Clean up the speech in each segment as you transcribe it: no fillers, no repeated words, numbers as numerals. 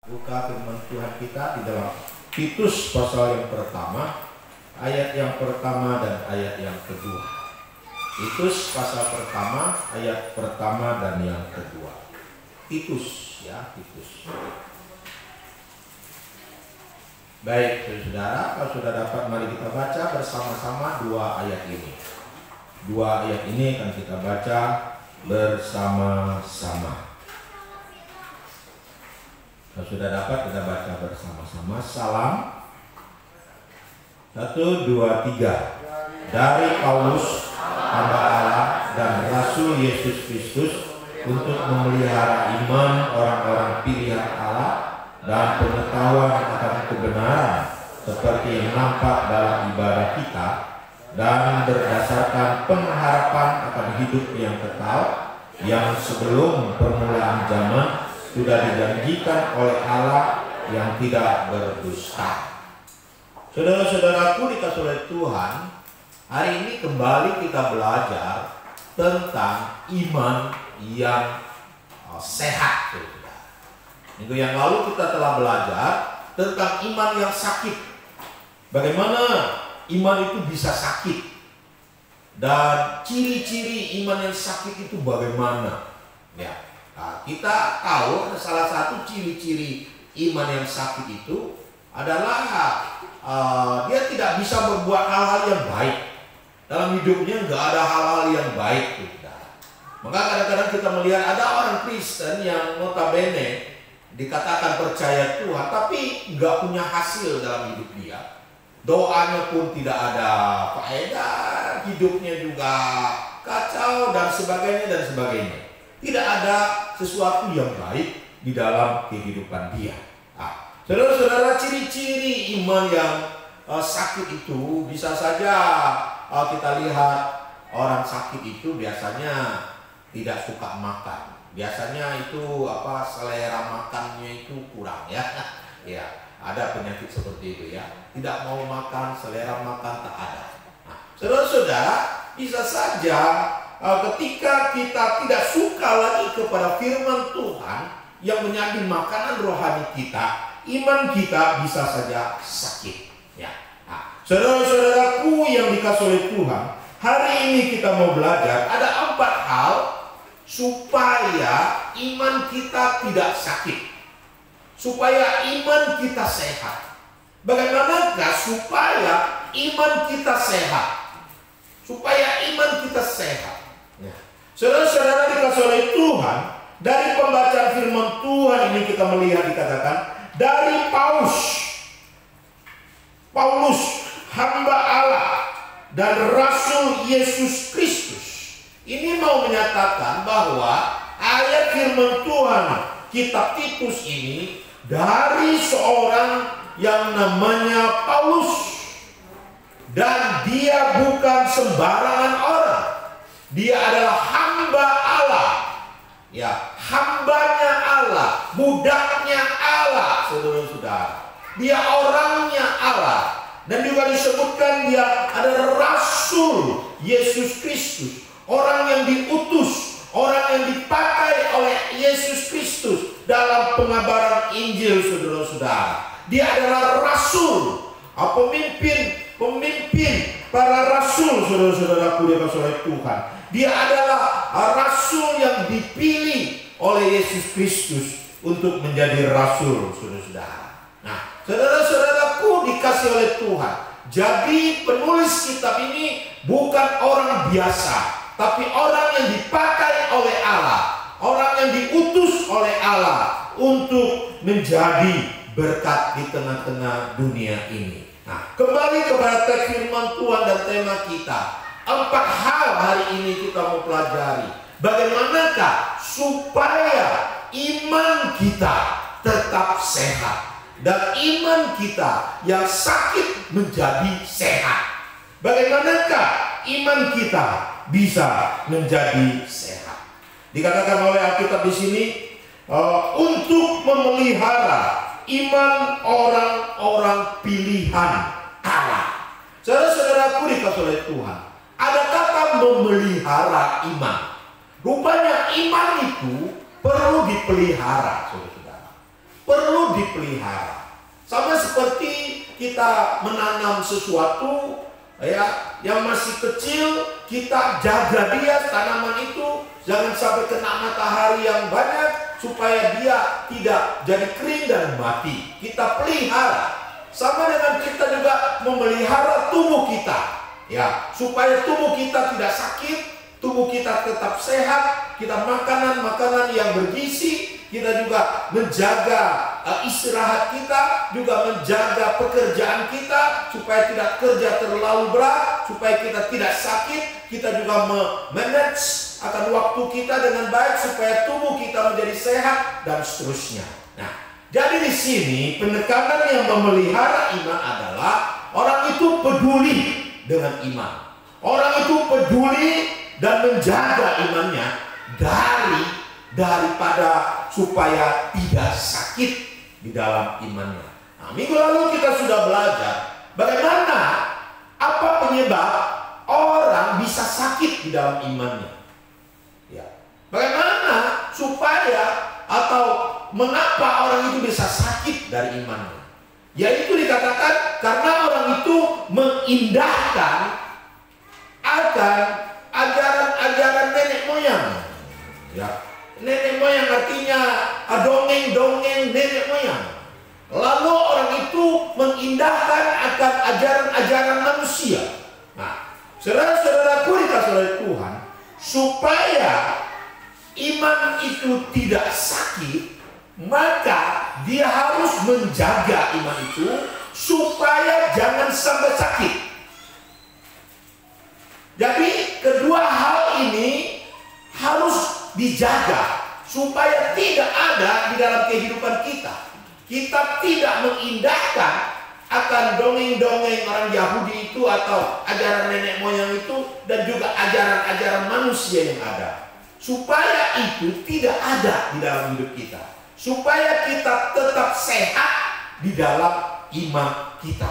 Buka firman Tuhan kita di dalam Titus pasal yang pertama, ayat yang pertama dan ayat yang kedua. Titus pasal pertama, ayat pertama dan yang kedua. Titus, ya, Titus. Baik, saudara, kalau sudah dapat, mari kita baca bersama-sama dua ayat ini. Dua ayat ini akan kita baca bersama-sama. Kalau sudah dapat, kita baca bersama-sama. Salam. 1, 2, 3. Dari Paulus, hamba Allah dan Rasul Yesus Kristus, untuk memelihara iman orang-orang pilihan Allah dan pengetahuan akan kebenaran seperti yang nampak dalam ibadah kita, dan berdasarkan pengharapan akan hidup yang kekal yang sebelum permulaan zaman sudah dijanjikan oleh Allah yang tidak berdusta. Saudara-saudaraku dikasih oleh Tuhan, hari ini kembali kita belajar tentang iman yang sehat. Minggu yang lalu kita telah belajar tentang iman yang sakit. Bagaimana iman itu bisa sakit, dan ciri-ciri iman yang sakit itu bagaimana? Ya. Nah, kita tahu salah satu ciri-ciri iman yang sakit itu adalah dia tidak bisa berbuat hal-hal yang baik. Dalam hidupnya nggak ada hal-hal yang baik. Maka kadang-kadang kita melihat ada orang Kristen yang notabene dikatakan percaya Tuhan, tapi nggak punya hasil dalam hidup dia. Doanya pun tidak ada faedah, hidupnya juga kacau dan sebagainya dan sebagainya. Tidak ada sesuatu yang baik di dalam kehidupan dia. Nah, saudara-saudara, ciri-ciri iman yang sakit itu bisa saja kita lihat orang sakit itu biasanya tidak suka makan. Biasanya itu selera makannya itu kurang, ya. Ya, ada penyakit seperti itu, ya. Tidak mau makan, selera makan tak ada. Nah, saudara-saudara, bisa saja ketika kita tidak suka lagi kepada firman Tuhan yang menjadi makanan rohani kita, iman kita bisa saja sakit. Ya. Nah, saudara-saudaraku yang dikasih oleh Tuhan, hari ini kita mau belajar ada 4 hal supaya iman kita tidak sakit, supaya iman kita sehat. Bagaimanakah supaya iman kita sehat? Supaya iman kita sehat. Ya. Saudara-saudara dikasih oleh Tuhan, dari pembacaan firman Tuhan ini kita melihat dikatakan dari Paulus hamba Allah dan Rasul Yesus Kristus. Ini mau menyatakan bahwa ayat firman Tuhan kitab Titus ini dari seorang yang namanya Paulus. Dan dia bukan sembarangan orang. Dia adalah hamba Allah. Ya, hambanya Allah, budaknya Allah, saudara-saudara. Dia orangnya Allah. Dan juga disebutkan dia adalah Rasul Yesus Kristus. Orang yang diutus, orang yang dipakai oleh Yesus Kristus dalam pengabaran Injil, saudara-saudara. Dia adalah Rasul, pemimpin para rasul, saudara-saudaraku dikasih oleh Tuhan. Dia adalah rasul yang dipilih oleh Yesus Kristus untuk menjadi rasul, saudara-saudara. Nah, saudara-saudaraku dikasih oleh Tuhan. Jadi penulis kitab ini bukan orang biasa, tapi orang yang dipakai oleh Allah, orang yang diutus oleh Allah untuk menjadi berkat di tengah-tengah dunia ini. Nah, kembali kepada teks firman Tuhan dan tema kita. 4 hal hari ini kita mau pelajari. Bagaimanakah supaya iman kita tetap sehat dan iman kita yang sakit menjadi sehat. Bagaimanakah iman kita bisa menjadi sehat? Dikatakan oleh Alkitab di sini untuk memelihara iman orang-orang pilihan Allah. Saudara-saudaraku dikasih oleh Tuhan, ada kata memelihara iman. Rupanya iman itu perlu dipelihara, saudara-saudara. perlu dipelihara. Sama seperti kita menanam sesuatu ya yang masih kecil, kita jaga dia, tanaman itu jangan sampai kena matahari yang banyak supaya dia tidak jadi kering dan mati. Kita pelihara. Sama dengan kita juga memelihara tubuh kita, ya, supaya tubuh kita tidak sakit, tubuh kita tetap sehat, kita makanan yang bergizi, kita juga menjaga istirahat kita, juga menjaga pekerjaan kita supaya tidak kerja terlalu berat, supaya kita tidak sakit, kita juga manage akan waktu kita dengan baik supaya tubuh kita menjadi sehat dan seterusnya. Nah, jadi di sini penekanan yang memelihara iman adalah orang itu peduli dengan iman. Orang itu peduli dan menjaga imannya daripada supaya tidak sakit di dalam imannya. Nah, minggu lalu kita sudah belajar bagaimana apa penyebab orang bisa sakit di dalam imannya. Ya. Bagaimana supaya atau mengapa orang itu bisa sakit dari imannya? Yaitu dikatakan karena orang itu mengindahkan akan ajaran-ajaran nenek moyang. Ya. Nenek moyang artinya dongeng-dongeng nenek moyang. Lalu orang itu mengindahkan akan ajaran-ajaran manusia. Nah, saudara-saudaraku dikasih oleh Tuhan, supaya iman itu tidak sakit, maka dia harus menjaga iman itu supaya jangan sampai sakit. Jadi kedua hal ini harus dijaga supaya tidak ada di dalam kehidupan kita. Kita tidak mengindahkan akan dongeng-dongeng orang Yahudi itu atau ajaran nenek moyang itu dan juga ajaran-ajaran manusia yang ada. Supaya itu tidak ada di dalam hidup kita. Supaya kita tetap sehat di dalam iman kita.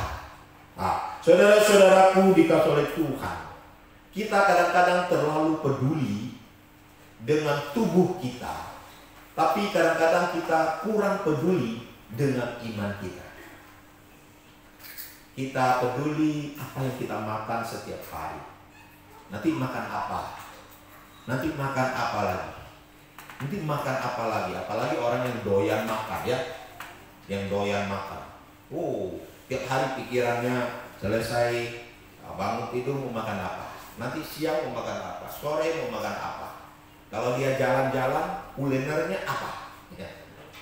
Nah, saudara-saudaraku dikasih oleh Tuhan, kita kadang-kadang terlalu peduli dengan tubuh kita, tapi kadang-kadang kita kurang peduli dengan iman kita. Kita peduli apa yang kita makan setiap hari. Nanti makan apa? Nanti makan apa lagi? Nanti makan apa lagi? Apalagi orang yang doyan makan, ya, yang doyan makan. Tiap hari pikirannya selesai bangun tidur mau makan apa? Nanti siang mau makan apa? Sore mau makan apa? Kalau dia jalan-jalan, kulinernya apa? Ya.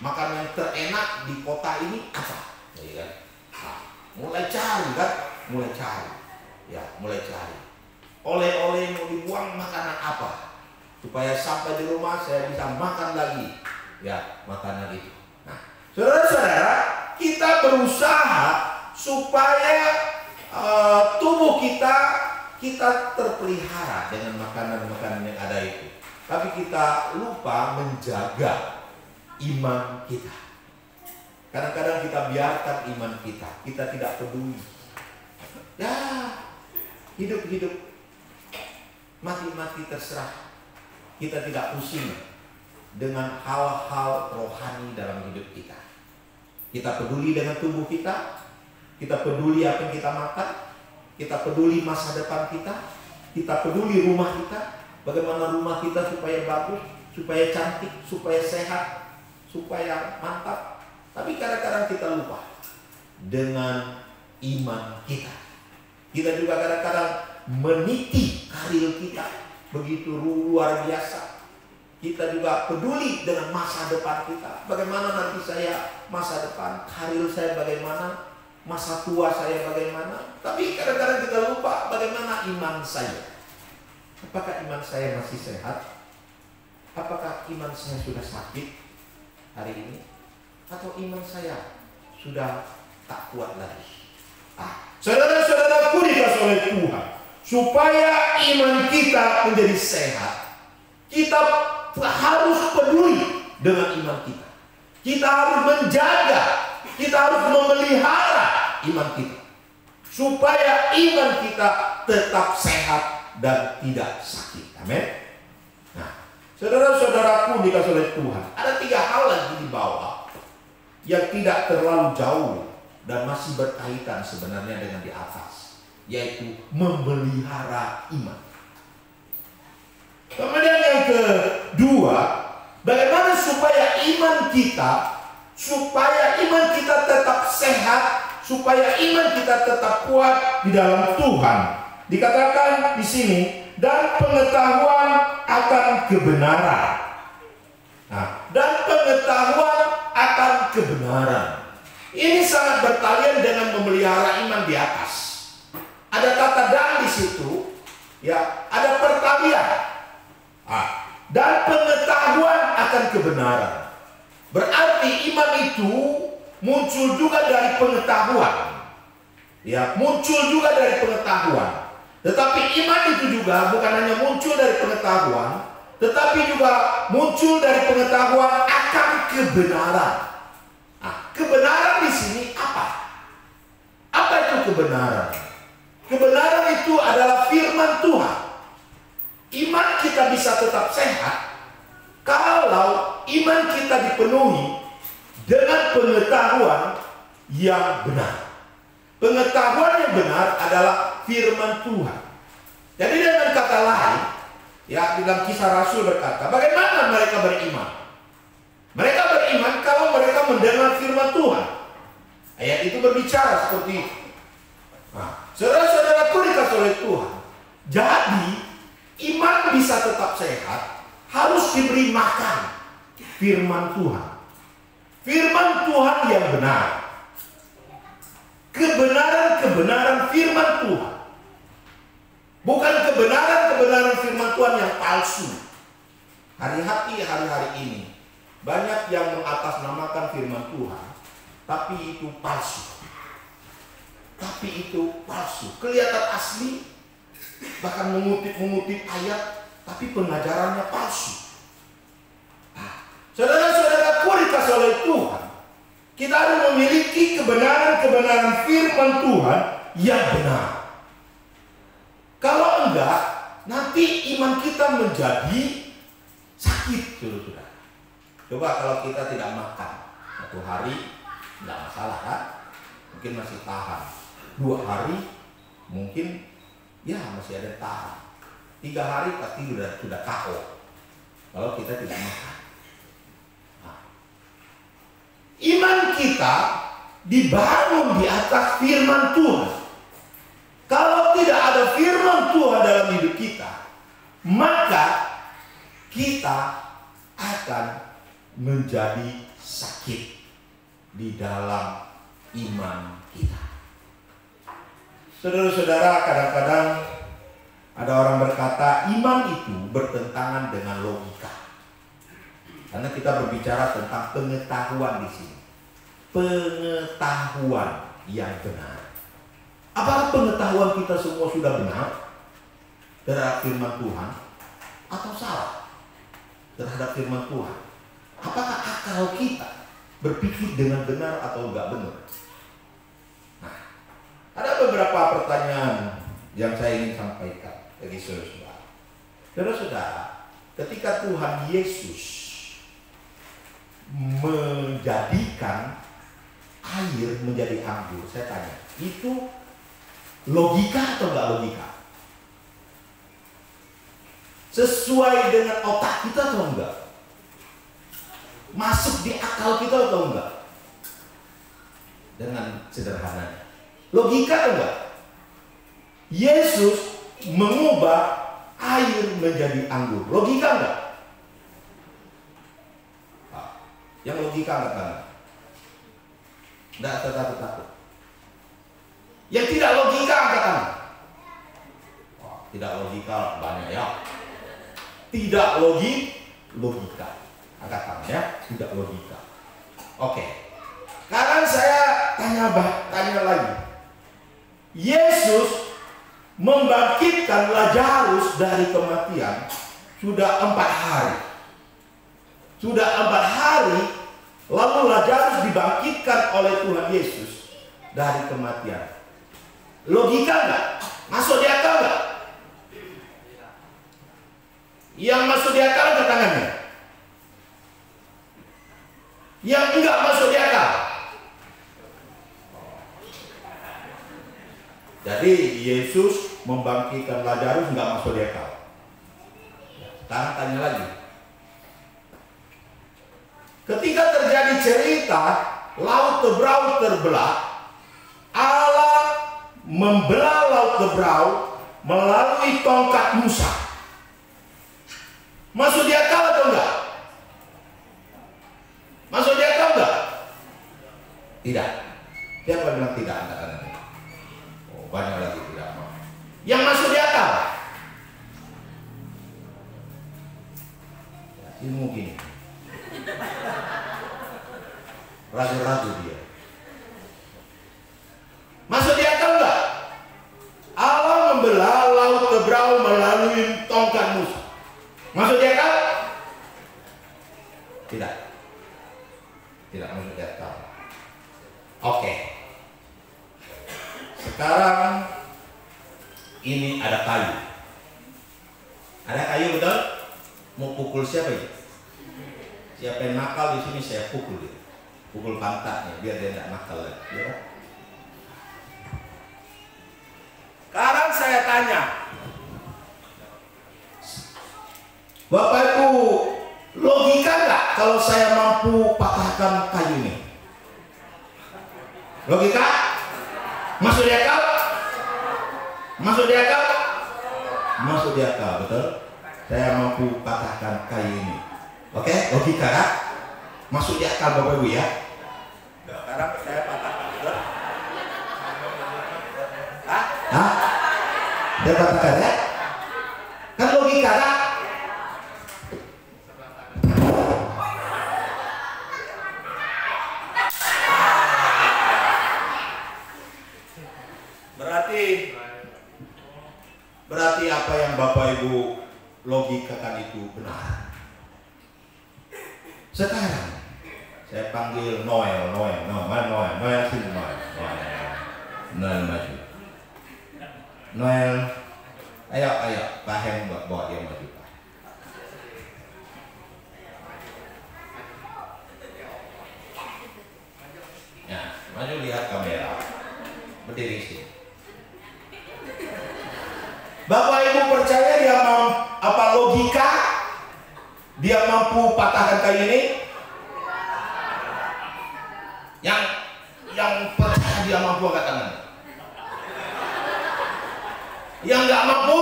Makan yang terenak di kota ini apa? Ya, nah, mulai cari kan? Mulai cari. Ya, mulai cari. Oleh-oleh mau dibuang makanan apa? Supaya sampai di rumah saya bisa makan lagi. Ya, makanan itu. Nah, saudara-saudara, kita berusaha supaya tubuh kita terpelihara dengan makanan-makanan yang ada itu. Tapi kita lupa menjaga iman kita. Kadang-kadang kita biarkan iman kita tidak peduli. Ya, hidup-hidup, mati-mati terserah. Kita tidak pusing dengan hal-hal rohani dalam hidup kita. Kita peduli dengan tubuh kita peduli apa yang kita makan, kita peduli masa depan kita peduli rumah kita. Bagaimana rumah kita supaya bagus, supaya cantik, supaya sehat, supaya mantap. Tapi kadang-kadang kita lupa dengan iman kita. Kita juga kadang-kadang meniti karir kita begitu luar biasa. Kita juga peduli dengan masa depan kita. Bagaimana nanti saya masa depan, karir saya bagaimana, masa tua saya bagaimana. Tapi kadang-kadang kita lupa bagaimana iman saya. Apakah iman saya masih sehat? Apakah iman saya sudah sakit hari ini? Atau iman saya sudah tak kuat lagi? Saudara-saudaraku dikasih oleh Tuhan, supaya iman kita menjadi sehat, kita harus peduli dengan iman kita. Kita harus menjaga, kita harus memelihara iman kita, supaya iman kita tetap sehat dan tidak sakit. Amin. Nah, saudara-saudaraku dikasih oleh Tuhan, ada 3 hal lagi di bawah yang tidak terlalu jauh dan masih berkaitan sebenarnya dengan di atas, yaitu memelihara iman. Kemudian yang kedua, bagaimana supaya iman kita tetap sehat, supaya iman kita tetap kuat di dalam Tuhan. Dikatakan di sini, dan pengetahuan akan kebenaran. Nah, dan pengetahuan akan kebenaran. Ini sangat bertalian dengan memelihara iman di atas. Ada kata dan di situ, ya, ada pertalian. Dan pengetahuan akan kebenaran. Berarti iman itu muncul juga dari pengetahuan. Ya, muncul juga dari pengetahuan. Tetapi iman itu juga bukan hanya muncul dari pengetahuan, tetapi juga muncul dari pengetahuan akan kebenaran. Kebenaran di sini apa? Apa itu kebenaran? Kebenaran itu adalah firman Tuhan. Iman kita bisa tetap sehat kalau iman kita dipenuhi dengan pengetahuan yang benar. Pengetahuan yang benar adalah firman Tuhan. Jadi dengan kata lain, ya, dalam Kisah Rasul berkata, bagaimana mereka beriman? Mereka beriman kalau mereka mendengar firman Tuhan. Ayat itu berbicara seperti itu. Saudara-saudaraku dikasih oleh Tuhan. Jadi iman bisa tetap sehat harus diberi makan firman Tuhan. Firman Tuhan yang benar. Kebenaran-kebenaran firman Tuhan. Bukan kebenaran-kebenaran firman Tuhan yang palsu. Hari-hari ini banyak yang mengatasnamakan firman Tuhan, tapi itu palsu. Kelihatan asli, bahkan mengutip ayat, tapi pengajarannya palsu. Saudara-saudaraku dikasih oleh Tuhan, kita harus memiliki kebenaran-kebenaran firman Tuhan yang benar. Kalau enggak, nanti iman kita menjadi sakit, saudara. Coba kalau kita tidak makan 1 hari, tidak masalah kan? Mungkin masih tahan. 2 hari, mungkin ya masih ada tahan. 3 hari pasti sudah KO. Kalau kita tidak makan. Iman kita dibangun di atas firman Tuhan. Kalau tidak ada firman Tuhan dalam hidup kita, maka kita akan menjadi sakit di dalam iman kita. Saudara-saudara, kadang-kadang ada orang berkata iman itu bertentangan dengan logika. Karena kita berbicara tentang pengetahuan di sini. Pengetahuan yang benar. Apakah pengetahuan kita semua sudah benar terhadap firman Tuhan atau salah terhadap firman Tuhan? Apakah akal kita berpikir dengan benar atau enggak benar? Nah, ada beberapa pertanyaan yang saya ingin sampaikan bagi saudara-saudara. Saudara-saudara, ketika Tuhan Yesus menjadikan air menjadi anggur, saya tanya, itu logika atau enggak logika? Sesuai dengan otak kita atau enggak? Masuk di akal kita atau enggak? Dengan sederhananya, logika atau enggak? Yesus mengubah air menjadi anggur, logika enggak? Yang logika enggak kan? Enggak takut. Yang tidak logika angkat tangan. Tidak logika banyak ya. Tidak logika. Angkat tangan ya, tidak logika. Oke. Sekarang saya tanya lagi. Yesus membangkitkan Lazarus dari kematian sudah 4 hari. Sudah 4 hari lalu Lazarus dibangkitkan oleh Tuhan Yesus dari kematian. Logika enggak? Masuk di akal enggak? Yang masuk di akal ke tangannya. yang enggak masuk di akal. Jadi Yesus membangkitkan Lazarus enggak masuk di akal. Sekarang tanya lagi. Ketika terjadi cerita laut Tebrau terbelah, Allah membelah laut Tebrau melalui tongkat Musa. Masuk di akal atau enggak? Masuk di akal enggak? Tidak. Siapa bilang tidak? Anak-anak? Oh, banyak lagi tidak mau. Yang masuk di akal? Ya, ilmu gini. Ragu-ragu dia. Masuk di akal enggak? Allah membelah laut Tebrau melalui tongkat Musa. Masuk di akal? Tidak. Tidak masuk di akal. Oke. Sekarang ini ada kayu. Ada kayu, betul? Mau pukul siapa ya? Siapa yang nakal di sini saya pukul dia. Pukul pantatnya biar dia tidak nakal lagi. Ya? Sekarang saya tanya, Bapak Ibu, logika nggak kalau saya mampu patahkan kayu ini? Logika? Masuk di akal? Masuk di akal? Masuk di akal, betul? Saya mampu patahkan kayu ini. Oke, logika kan? Masuk di akal Bapak Ibu ya? Sekarang saya patahkan, betul? Hah? Dia patahkan ya? Kan logika kan? Berarti apa yang Bapak Ibu logikakan itu benar. Sekarang saya panggil Noel sini Noel maju. Noel, ayo Pak Hen bawa dia maju. Ya, maju lihat kamera, berdiri sini. Bapak Ibu percaya dia apa logika dia mampu patahkan kayu ini? Yang percaya dia mampu angkat tangan. Yang nggak mampu?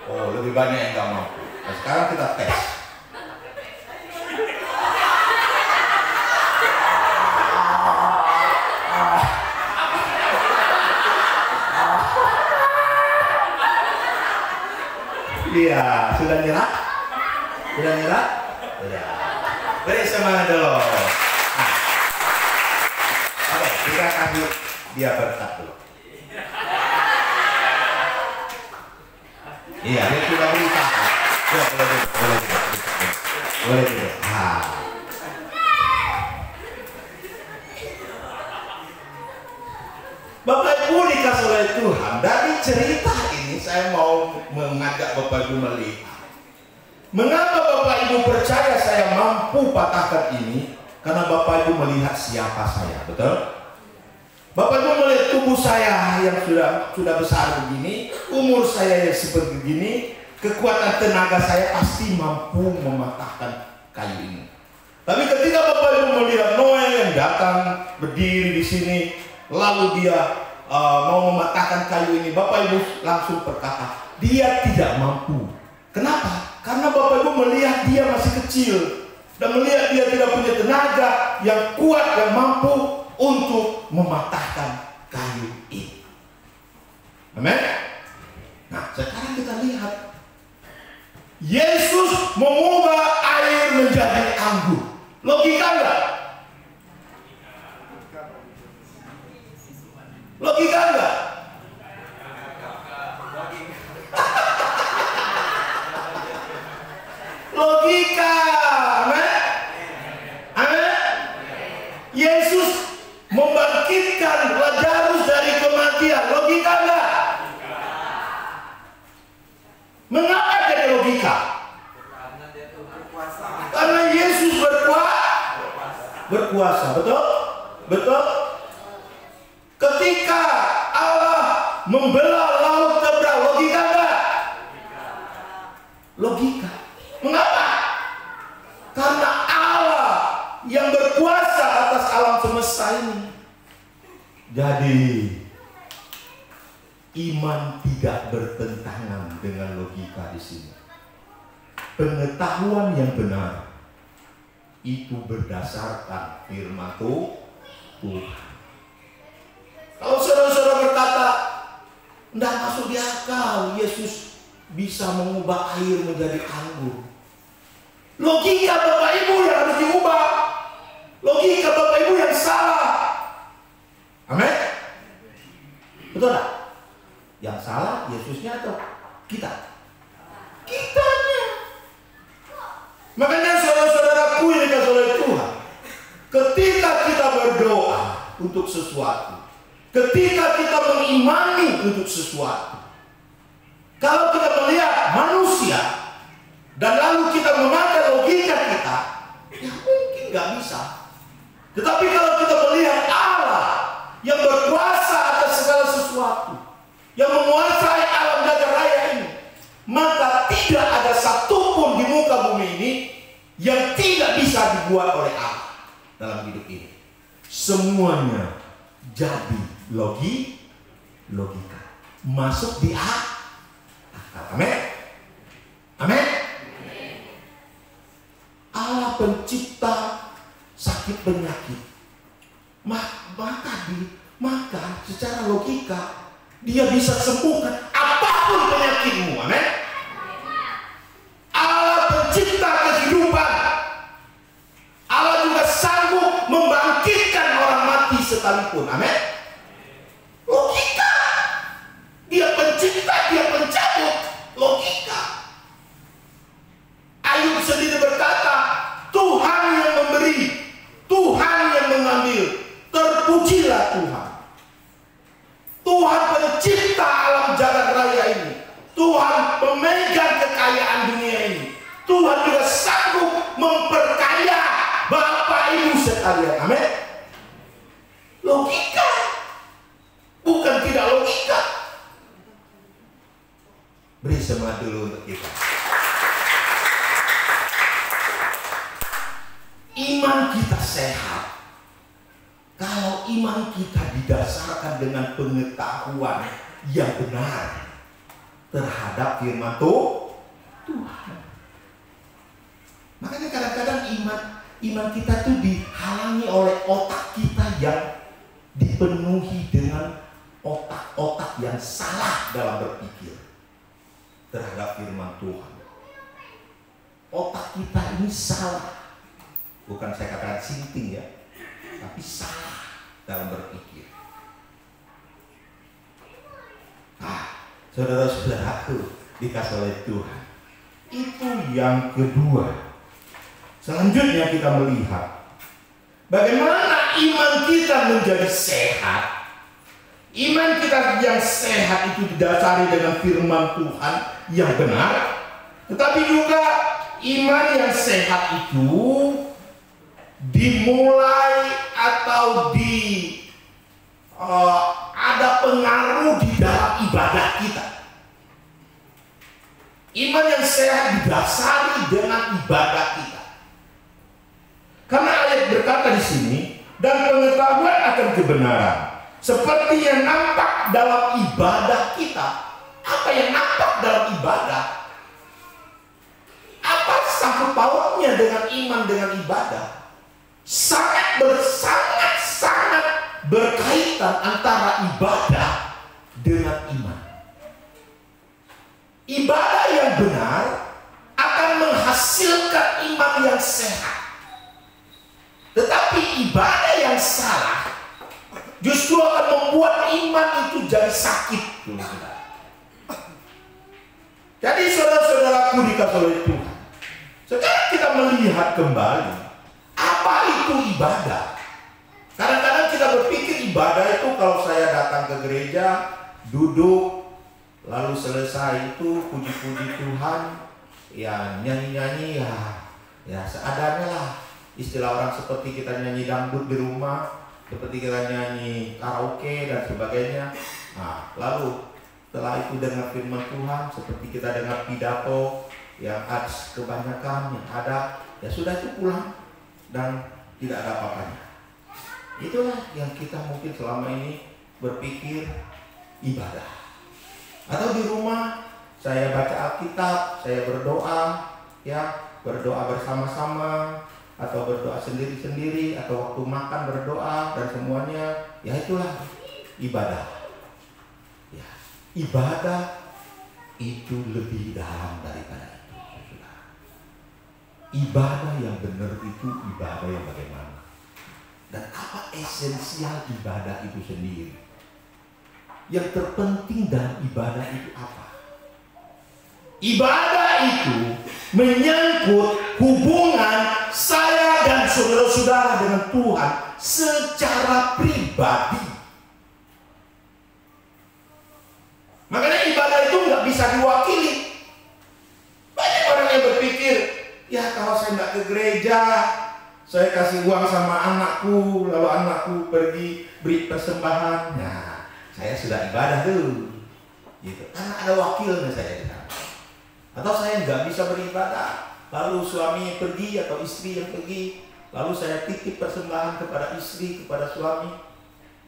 Oh, lebih banyak yang nggak mampu. Nah, sekarang kita tes. Iya, sudah nyerah? Sudah nyerah? Sudah. Beri semangat dulu. Nah. Oke, kita kasih dia berkat dulu. Iya, dia sudah berusaha. Ya, boleh. Nah. Bapak Ibu dikasih oleh Tuhan, dari cerita ini saya mau mengajak Bapak Ibu melihat mengapa Bapak Ibu percaya saya mampu patahkan ini, karena Bapak Ibu melihat siapa saya, betul? Bapak Ibu melihat tubuh saya yang sudah besar begini, umur saya yang seperti begini, kekuatan tenaga saya pasti mampu mematahkan kayu ini. Tapi ketika Bapak Ibu melihat Noel yang datang berdiri di sini, lalu dia mau mematahkan kayu ini, Bapak Ibu langsung berkata, dia tidak mampu. Kenapa? Karena Bapak Ibu melihat dia masih kecil dan melihat dia tidak punya tenaga yang kuat dan mampu untuk mematahkan kayu ini. Amin. Nah, sekarang kita lihat Yesus mengubah air menjadi anggur. Logika enggak? Logika enggak? Logika. Amin. Amin. Yesus membangkitkan Lazarus dari kematian. Logika enggak? Mengapa jadi logika? Karena Yesus berkuasa. berkuasa. Betul? Betul? Ketika Allah membelah laut seberang, logika enggak? Logika. Mengapa? Karena Allah yang berkuasa atas alam semesta ini. Jadi iman tidak bertentangan dengan logika di sini. Pengetahuan yang benar itu berdasarkan firman Tuhan. Kalau saudara-saudara berkata, tidak masuk di akal Yesus bisa mengubah air menjadi anggur. Logika Bapak Ibu yang harus diubah. Logika Bapak Ibu yang salah. Amin? Betul tak? Yang salah Yesusnya atau kita? Kitanya. Makanya saudara-saudaraku yang dikasihi oleh Tuhan, ketika kita berdoa untuk sesuatu, ketika kita mengimani untuk sesuatu, kalau kita melihat manusia dan lalu kita memakai logika kita, ya mungkin nggak bisa. Tetapi kalau kita melihat Allah yang berkuasa atas segala sesuatu, yang menguasai alam jagat raya ini, maka tidak ada satupun di muka bumi ini yang tidak bisa dibuat oleh Allah dalam hidup ini. Semuanya jadi logika masuk di akal. Amin. Amin. Allah pencipta sakit penyakit, maka secara logika dia bisa sembuhkan apapun penyakitmu. Amin. Allah pencipta kehidupan, Allah juga sanggup membangkitkan orang mati sekalipun. Amin. Logika. Dia pencipta, dia pencabut. Logika. Ayub sendiri berkata, Tuhan yang memberi, Tuhan yang mengambil, terpujilah Tuhan. Tuhan pencipta alam jagat raya ini, Tuhan pemegang kekayaan dunia ini, Tuhan juga sanggup memperkaya Bapak Ibu sekalian. Amin. Logika, bukan tidak logika. Beri semangat dulu untuk kita. Iman kita sehat kalau iman kita didasarkan dengan pengetahuan yang benar terhadap firman Tuhan. Makanya kadang-kadang iman kita tuh dihalangi oleh otak kita yang dipenuhi dengan otak-otak yang salah dalam berpikir terhadap firman Tuhan. Otak kita ini salah. Bukan saya katakan sinting ya, tapi salah dalam berpikir. Saudara-saudaraku dikasih oleh Tuhan, itu yang kedua. Selanjutnya kita melihat bagaimana iman kita menjadi sehat. Iman kita yang sehat itu didasari dengan firman Tuhan yang benar, tetapi juga iman yang sehat itu dimulai atau ada pengaruh di dalam ibadah kita. Iman yang sehat didasari dengan ibadah kita. Karena ayat berkata di sini, dan pengetahuan akan kebenaran seperti yang nampak dalam ibadah kita. Apa yang nampak dalam ibadah? Apa sangkut pautnya dengan iman dengan ibadah? Sangat berkaitan antara ibadah dengan iman. Ibadah yang benar akan menghasilkan iman yang sehat. Tetapi ibadah yang salah justru akan membuat iman itu jadi sakit. Jadi saudara-saudaraku dikasihi oleh Tuhan, sekarang kita melihat kembali apa itu ibadah. Kadang-kadang kita berpikir ibadah itu kalau saya datang ke gereja, duduk, lalu selesai itu puji-puji Tuhan, ya nyanyi-nyanyi ya seadanya lah. istilah orang seperti kita nyanyi dangdut di rumah, seperti kita nyanyi karaoke dan sebagainya. Nah, lalu setelah itu dengar firman Tuhan, seperti kita dengar pidato yang ads kebanyakan yang ada, ya sudah itu pulang dan tidak ada apa-apanya. Itulah yang kita mungkin selama ini berpikir ibadah. Atau di rumah saya baca Alkitab, saya berdoa, ya berdoa bersama-sama, atau berdoa sendiri-sendiri, atau waktu makan berdoa dan semuanya, ya itulah ibadah. Ya, ibadah itu lebih dalam daripada itu. Ibadah yang benar itu ibadah yang bagaimana? Dan apa esensial ibadah itu sendiri? Yang terpenting dalam ibadah itu apa? Ibadah itu menyangkut hubungan saya dan saudara-saudara dengan Tuhan secara pribadi. Makanya ibadah itu nggak bisa diwakili. Banyak orang yang berpikir, ya kalau saya nggak ke gereja, saya kasih uang sama anakku, lalu anakku pergi beri persembahan, nah saya sudah ibadah tuh, gitu. Karena ada wakilnya saya di sana. Atau saya nggak bisa beribadah, lalu suami pergi atau istri yang pergi, lalu saya titip persembahan kepada istri, kepada suami,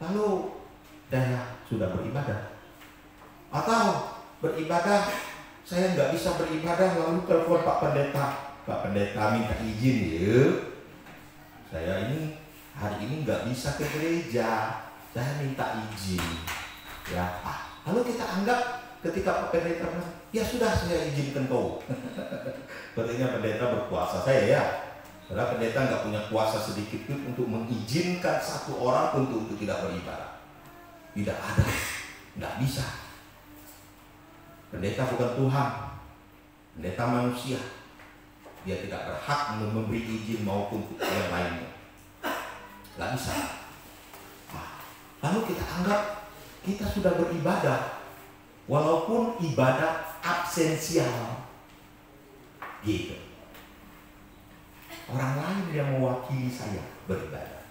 lalu saya sudah beribadah. Atau beribadah, saya nggak bisa beribadah, lalu telepon Pak Pendeta minta izin ya, saya ini hari ini nggak bisa ke gereja, saya minta izin, ya. Lalu kita anggap ketika Pak Pendeta bilang, ya sudah saya izinkan kau. Sepertinya pendeta berkuasa saya ya. Karena pendeta nggak punya kuasa sedikit pun untuk mengizinkan satu orang untuk tidak beribadah. Tidak ada, nggak bisa. Pendeta bukan Tuhan, pendeta manusia. Dia tidak berhak memberi izin maupun yang lainnya. Nggak bisa. Lalu kita anggap kita sudah beribadah, walaupun ibadah absensial, gitu. Orang lain yang mewakili saya beribadah.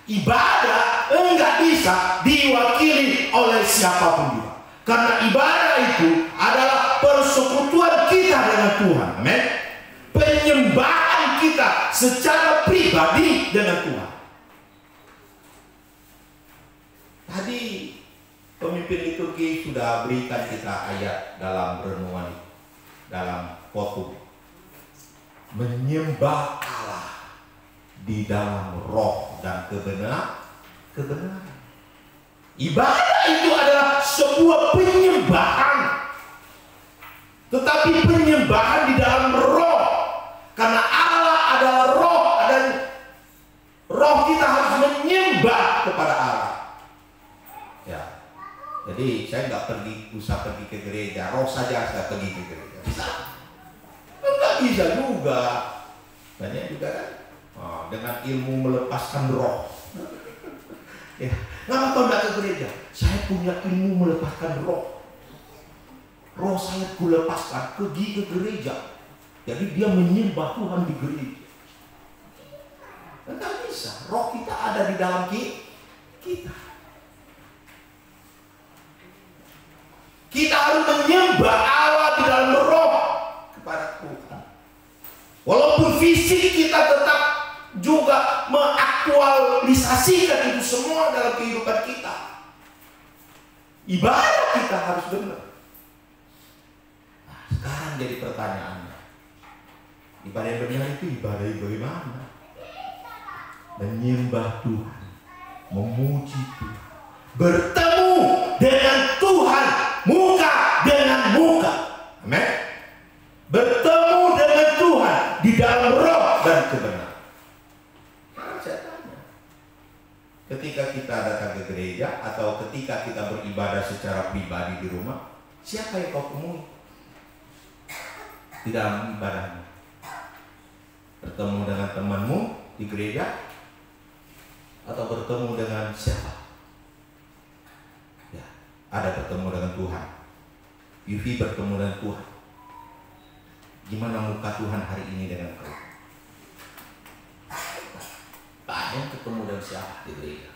Ibadah enggak bisa diwakili oleh siapapun juga. Karena ibadah itu adalah persekutuan kita dengan Tuhan. Amin. Penyembahan kita secara pribadi dengan Tuhan. Tadi pemimpin liturgi sudah berikan kita ayat dalam renungan, dalam khotbah. Menyembah Allah di dalam roh dan kebenaran. Ibadah itu adalah sebuah penyembahan, tetapi penyembahan di dalam roh, karena Allah adalah roh dan roh kita harus menyembah kepada Allah. Ya, jadi saya nggak usah pergi ke gereja, roh saja saya pergi ke gereja. Bisa? Nggak bisa juga. Banyak juga kan, dengan ilmu melepaskan roh. Ya, kenapa kau tidak ke gereja? Saya punya ilmu melepaskan roh. Roh saya kulepaskan, pergi ke gereja. Jadi dia menyembah Tuhan di gereja. Tidak bisa. Roh kita ada di dalam kita. Kita harus menyembah Allah di dalam roh kepada Tuhan. Walaupun fisik kita tetap juga mengaktualisasikan itu semua dalam kehidupan kita. Ibadah kita harus benar. Nah, sekarang jadi pertanyaannya, ibadah yang benar itu ibadah yang bagaimana? Menyembah Tuhan, memuji Tuhan, bertemu dengan Tuhan muka dengan muka. Amin. Bertemu dengan Tuhan di dalam roh dan kebenaran. Saya tanya, ketika kita datang ke gereja atau ketika kita beribadah secara pribadi di rumah, siapa yang kau temui di dalam ibadahmu? Bertemu dengan temanmu di gereja atau bertemu dengan siapa? Ya, ada bertemu dengan Tuhan. Yufi bertemu dengan Tuhan. Gimana muka Tuhan hari ini dengan kau? Yang ketemu dengan siapa di gereja?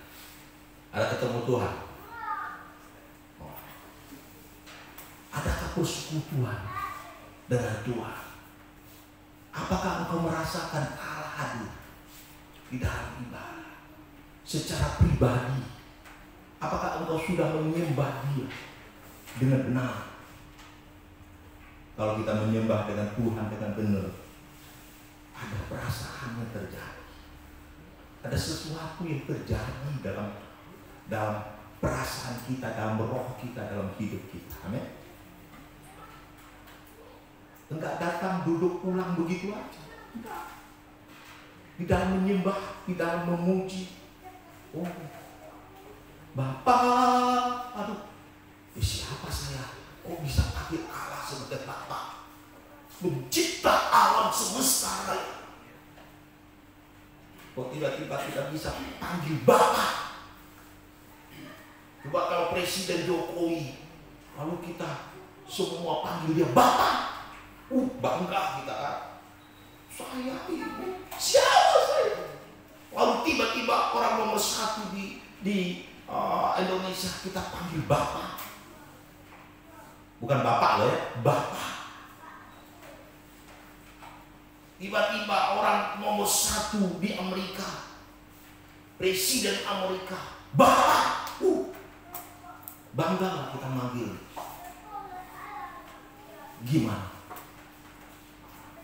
Ada ketemu Tuhan? Oh. Adakah persekutuan dengan Tuhan? Apakah engkau merasakan Allah hadir di dalam ibadah secara pribadi? Apakah engkau sudah menyembah Dia dengan benar? Kalau kita menyembah dengan Tuhan dengan benar, ada perasaan yang terjadi, ada sesuatu yang terjadi dalam perasaan kita, dalam roh kita, dalam hidup kita. Amin. Enggak datang duduk pulang begitu aja. Enggak. Di dalam menyembah, di dalam memuji. Oh, Bapak, aduh, siapa saya? Kok bisa panggil Allah sebagai Bapak? Pencipta alam semesta raya. Kok tiba-tiba kita bisa panggil Bapak? Coba kalau Presiden Jokowi, lalu kita semua panggil dia Bapak. Bangga kita kan. Saya ini, siapa saya? Lalu tiba-tiba orang nomor 1 di Indonesia kita panggil Bapak. Bukan Bapak loh ya, Bapak. Tiba-tiba orang nomor 1 di Amerika, Presiden Amerika, Bapak. Bangga lah kita manggil. Gimana?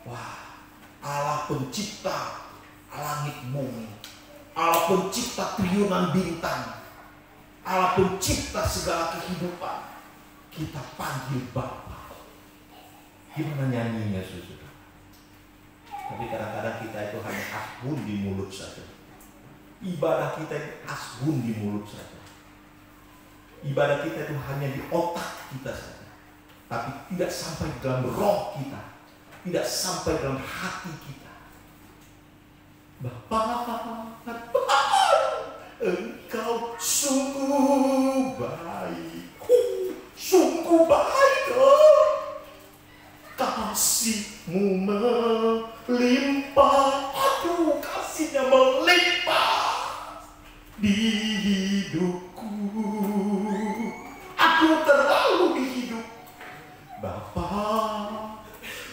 Wah, Allah pencipta langit bumi, Allah pencipta triliunan bintang, Allah pencipta segala kehidupan, kita panggil Bapa. Gimana nyanyinya, saudara? Tapi kadang-kadang kita itu hanya asbun di mulut saja. Ibadah kita itu asbun di mulut saja. Ibadah kita itu hanya di otak kita saja, tapi tidak sampai dalam roh kita, tidak sampai dalam hati kita. Bapa, Engkau sungguh baik, sungguh baik. Kasih-Mu melimpah, aduh, kasih-Nya melimpah di hidupku. Aku terlalu di hidup. Bapa,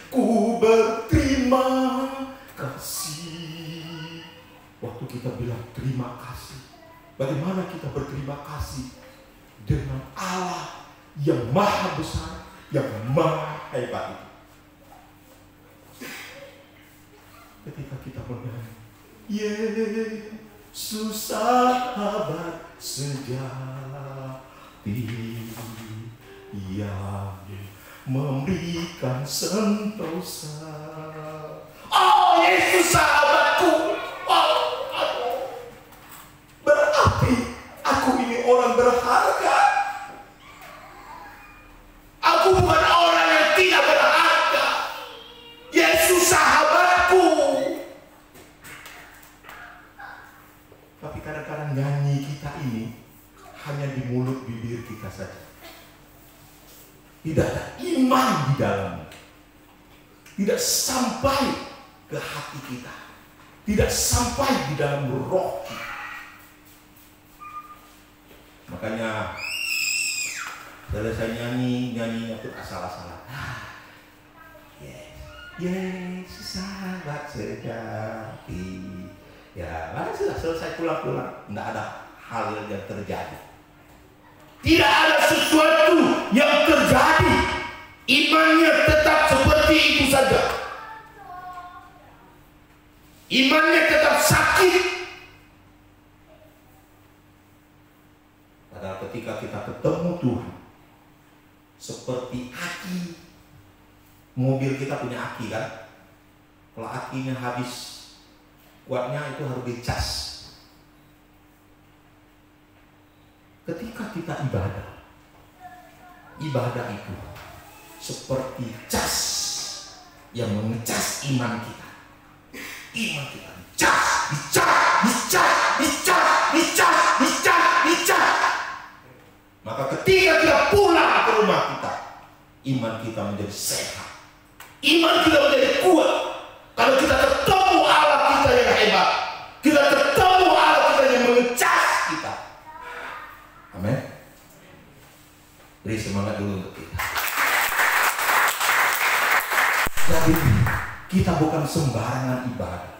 ku berterima kasih. Waktu kita bilang terima kasih, bagaimana kita berterima kasih dengan Allah yang maha besar, yang maha hebat itu. Ketika kita menyanyi, Yesus sahabat sejati yang memberikan sentosa. Oh, Yesus sahabatku. Berarti aku ini orang berharga. Aku bukan orang yang tidak berharga. Yesus sahabatku. Tapi kadang-kadang nyanyi kita ini hanya di mulut bibir kita saja. Tidak ada iman di dalamnya. Tidak sampai ke hati kita. Tidak sampai di dalam roh kita. Makanya selesai nyanyinya itu asal-asalan. Yesus sahabat sejati. Ya, sudah selesai pulang-pulang. Tidak ada hal yang terjadi. Tidak ada sesuatu yang terjadi. Imannya tetap seperti itu saja. Imannya tetap sakit. Padahal ketika kita ketemu Tuhan, seperti aki. Mobil kita punya aki kan? Kalau akinya habis kuatnya itu harus dicas. Ketika kita ibadah itu seperti cas yang mengecas iman kita. Iman kita dicas. Maka ketika kita pulang ke rumah kita, iman kita menjadi sehat. Iman kita menjadi kuat. Kalau kita ketemu Allah kita yang hebat, kita ketemu Amin. Beri semangat dulu untuk kita. Jadi kita bukan sembarangan ibadah,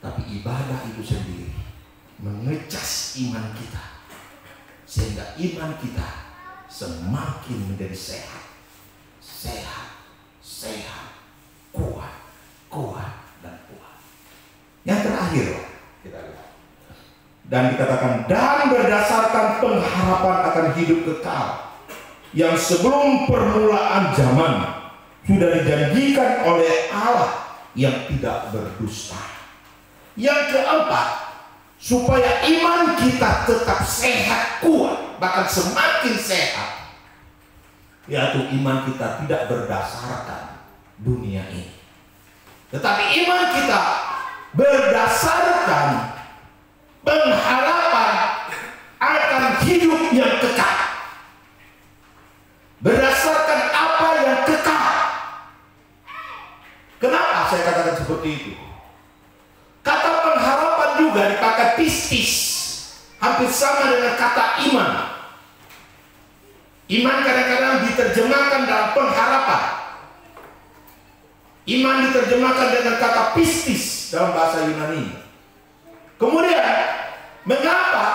tapi ibadah itu sendiri mengecas iman kita, sehingga iman kita semakin menjadi sehat, kuat, dan kuat. Yang terakhir kita lihat, dan dikatakan, dan berdasarkan pengharapan akan hidup kekal yang sebelum permulaan zaman sudah dijanjikan oleh Allah yang tidak berdusta. Yang keempat, supaya iman kita tetap sehat, kuat, bahkan semakin sehat, yaitu iman kita tidak berdasarkan dunia ini, tetapi iman kita berdasarkan pengharapan akan hidup yang kekal. Berdasarkan apa yang kekal. Kenapa saya katakan seperti itu? Kata pengharapan juga dipakai pistis, hampir sama dengan kata iman. Iman kadang-kadang diterjemahkan dalam pengharapan. Iman diterjemahkan dengan kata pistis dalam bahasa Yunani. Kemudian, mengapa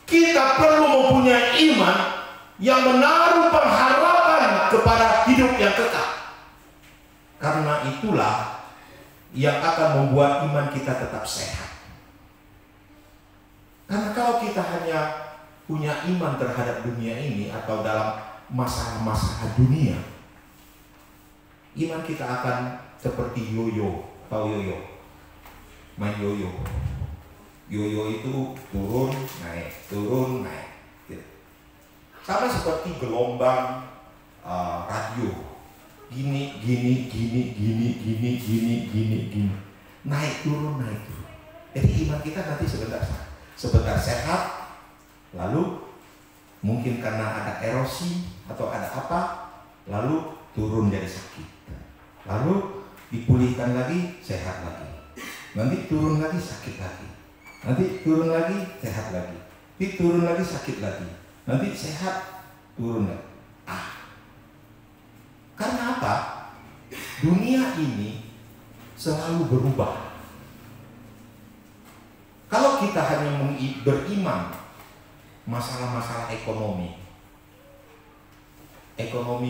kita perlu mempunyai iman yang menaruh pengharapan kepada hidup yang kekal? Karena itulah yang akan membuat iman kita tetap sehat. Karena kalau kita hanya punya iman terhadap dunia ini atau dalam masalah-masalah dunia, iman kita akan seperti yoyo. Tahu yoyo? Main yoyo. Yoyo itu turun naik gitu. Sama seperti gelombang radio, gini, naik turun. Jadi iman kita nanti sebentar sehat, lalu mungkin karena ada erosi atau ada apa, lalu turun jadi sakit, lalu dipulihkan lagi, sehat lagi, nanti turun lagi, sakit lagi, nanti turun lagi, sehat lagi, nanti turun lagi, sakit lagi, nanti sehat, turun lagi. Karena apa? Dunia ini selalu berubah. Kalau kita hanya beriman masalah-masalah ekonomi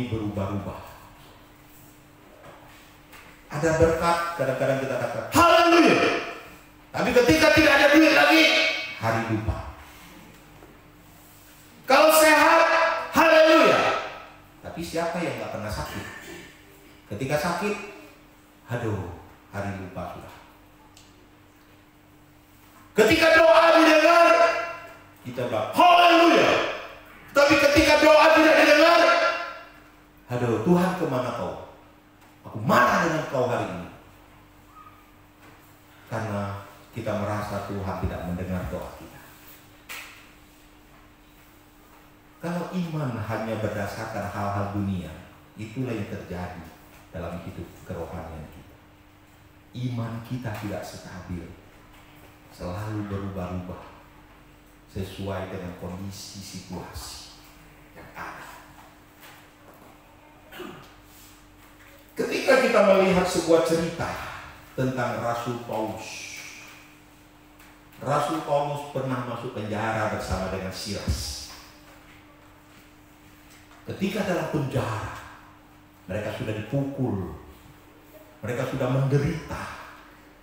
berubah-ubah. Ada berkat, kadang-kadang kita katakan haleluya. Tapi ketika tidak ada duit lagi, hari lupa. Kalau sehat, haleluya. Tapi siapa yang gak pernah sakit? Ketika sakit, aduh, hari lupa sudah. Ketika doa didengar, kita bilang haleluya. Tapi ketika doa tidak didengar, aduh, Tuhan kemana kau? Aku marah dengan kau hari ini. Karena kita merasa Tuhan tidak mendengar doa kita. Kalau iman hanya berdasarkan hal-hal dunia, itulah yang terjadi dalam hidup kerohanian kita. Iman kita tidak stabil, selalu berubah-ubah sesuai dengan kondisi situasi yang ada. Ketika kita melihat sebuah cerita tentang Rasul Paulus pernah masuk penjara bersama dengan Silas. Ketika dalam penjara, mereka sudah dipukul, mereka sudah menderita,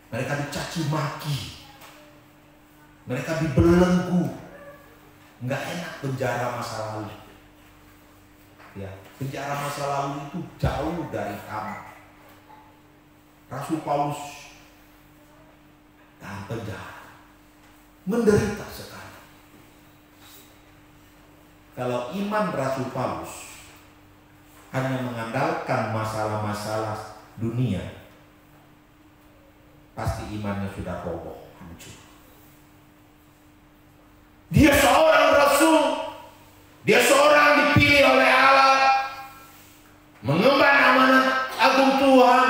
mereka dicaci maki, mereka dibelenggu. Nggak enak penjara masa lalu. Ya, penjara masa lalu itu jauh dari kamu. Rasul Paulus dalam penjara, menderita sekali. Kalau iman Rasul Paulus hanya mengandalkan masalah-masalah dunia, pasti imannya sudah roboh, hancur. Dia seorang rasul, dia seorang dipilih oleh Allah, mengemban amanat agung Tuhan,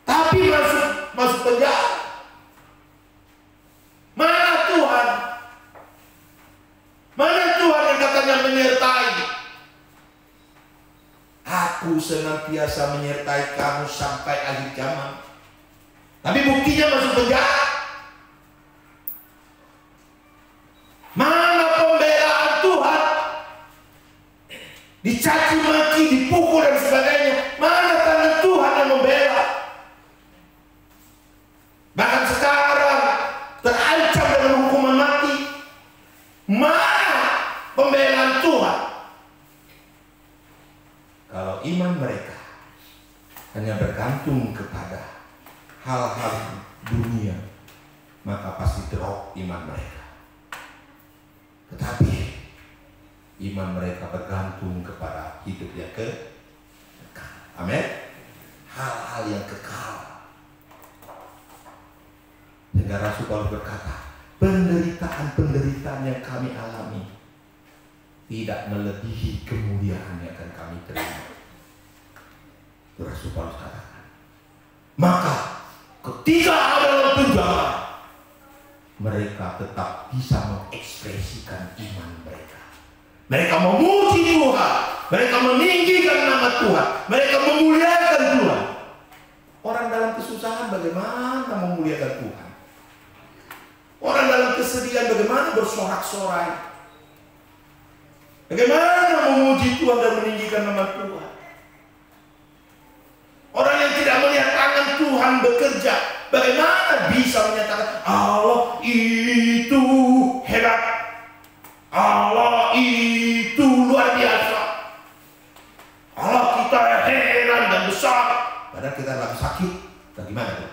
tapi masuk penjara. Mana Tuhan? senantiasa menyertai kamu sampai akhir zaman. Tapi buktinya masuk penjara. Mana pembelaan Tuhan? Dicaci maki, dipukul dan sebagainya. Mana tangan Tuhan yang membela? Bahkan sekarang terancam dengan hukuman mati. Mana pembelaan Tuhan? Kalau iman mereka hanya bergantung kepada hal-hal dunia, maka pasti drop iman mereka. Tetapi iman mereka bergantung kepada hidup yang kekal. Amin. Hal-hal yang kekal. Sehingga Rasul Paulus berkata, penderitaan-penderitaan yang kami alami tidak melebihi kemuliaan yang akan kami terima. Itu Rasul Paulus katakan. Maka ketika ada dalam penjara, mereka tetap bisa mengekspresikan iman mereka. Mereka memuji Tuhan, mereka meninggikan nama Tuhan, mereka memuliakan Tuhan. Orang dalam kesusahan bagaimana memuliakan Tuhan? Orang dalam kesedihan bagaimana bersorak-sorai? Bagaimana memuji Tuhan dan meninggikan nama Tuhan? Orang yang tidak melihat tangan Tuhan bekerja, bagaimana bisa menyatakan Allah itu hebat, Allah itu luar biasa, Allah kita heran dan besar, padahal kita lagi sakit? Bagaimana tuh?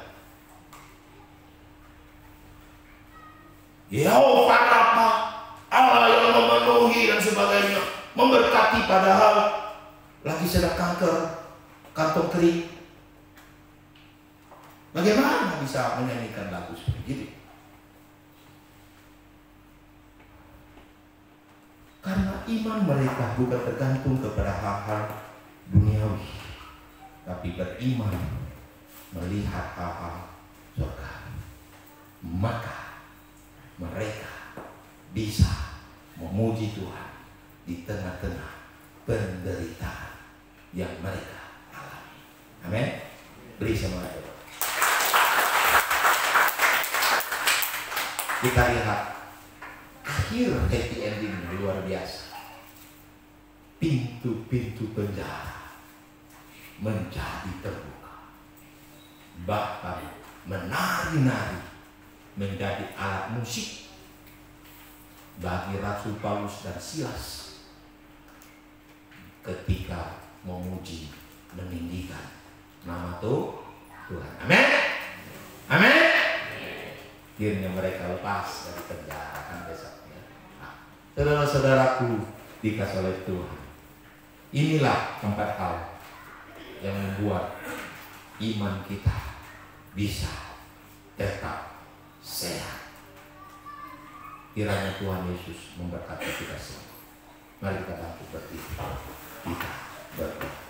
Yehova apa? Allah yang memenuhi dan sebagainya, memberkati, padahal lagi sedang kanker, kantong kering. Bagaimana bisa menyanyikan lagu seperti itu? Karena iman mereka bukan tergantung kepada hal-hal duniawi, tapi beriman melihat hal-hal surga. Maka mereka bisa memuji Tuhan di tengah-tengah penderitaan yang mereka alami. Amin. Beri semangat. Kita lihat akhir happy ending luar biasa. Pintu-pintu penjara menjadi terbuka. Bahkan menari-nari menjadi alat musik bagi Rasul Paulus dan Silas ketika memuji, meninggikan nama Tuhan. Amin. Amin. Akhirnya mereka lepas dari penjara kan besoknya. Nah, saudara-saudaraku dikasih oleh Tuhan, inilah 4 hal yang membuat iman kita bisa tetap sehat. Kiranya Tuhan Yesus memberkati kita semua. Mari kita bangkit berdiri, kita berdoa.